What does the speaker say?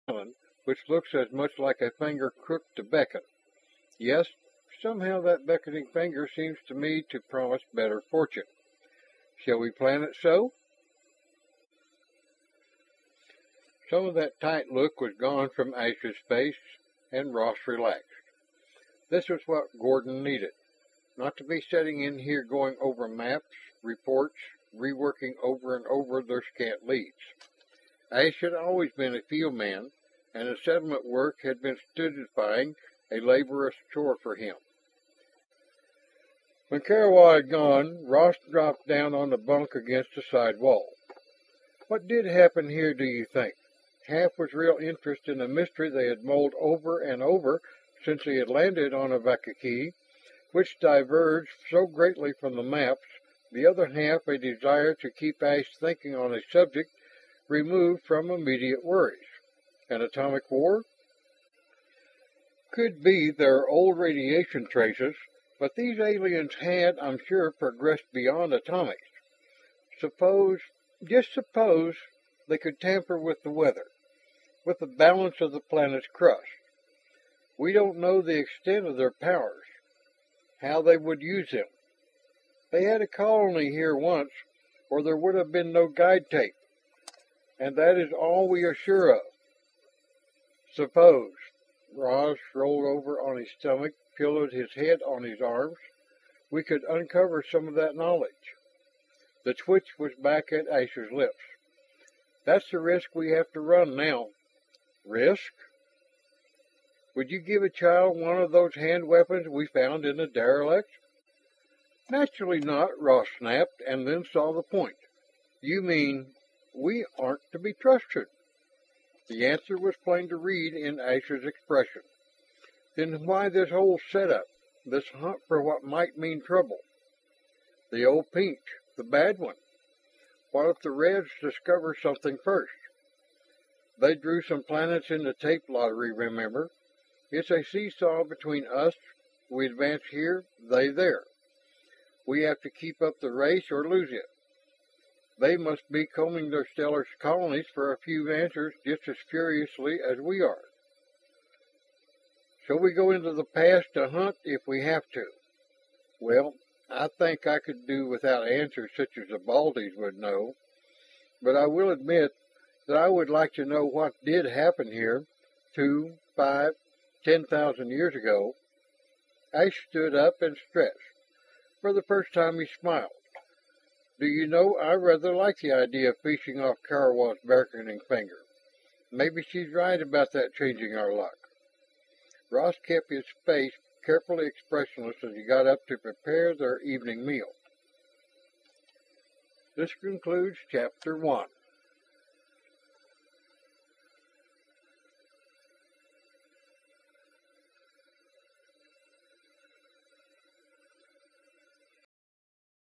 island, which looks as much like a finger crooked to beckon. Yes, somehow that beckoning finger seems to me to promise better fortune. Shall we plan it so?" Some of that tight look was gone from Ash's face, and Ross relaxed. This was what Gordon needed. Not to be sitting in here going over maps, reports, reworking over and over their scant leads. Ash had always been a field man, and the settlement work had been stupefying a laborious chore for him. When Karawa had gone, Ross dropped down on the bunk against the side wall. "What did happen here, do you think?" Half was real interest in the mystery they had mulled over and over since he had landed on Avakaki, which diverged so greatly from the maps, the other half a desire to keep Ash thinking on a subject removed from immediate worries. An atomic war? Could be their old radiation traces, but these aliens had, I'm sure, progressed beyond atomics. Suppose, just suppose, they could tamper with the weather, with the balance of the planet's crust. We don't know the extent of their powers, how they would use them. They had a colony here once, or there would have been no guide tape, and that is all we are sure of. Suppose, Ross rolled over on his stomach, pillowed his head on his arms, we could uncover some of that knowledge. The twitch was back at Ash's lips. That's the risk we have to run now. Risk? Would you give a child one of those hand weapons we found in the derelict? Naturally not, Ross snapped, and then saw the point. You mean, we aren't to be trusted? The answer was plain to read in Ash's expression. Then why this whole setup, this hunt for what might mean trouble? The old pinch, the bad one. What if the Reds discover something first? They drew some planets in the tape lottery, remember? It's a seesaw between us. We advance here, they there. We have to keep up the race or lose it. They must be combing their stellar colonies for a few answers just as furiously as we are. So we go into the past to hunt if we have to. Well, I think I could do without answers such as the Baldies would know, but I will admit that I would like to know what did happen here 2, 5, 10,000 years ago. Ash stood up and stretched. For the first time he smiled. Do you know, I rather like the idea of fishing off Karawa's beckoning finger. Maybe she's right about that changing our luck. Ross kept his face carefully expressionless as he got up to prepare their evening meal. This concludes Chapter 1.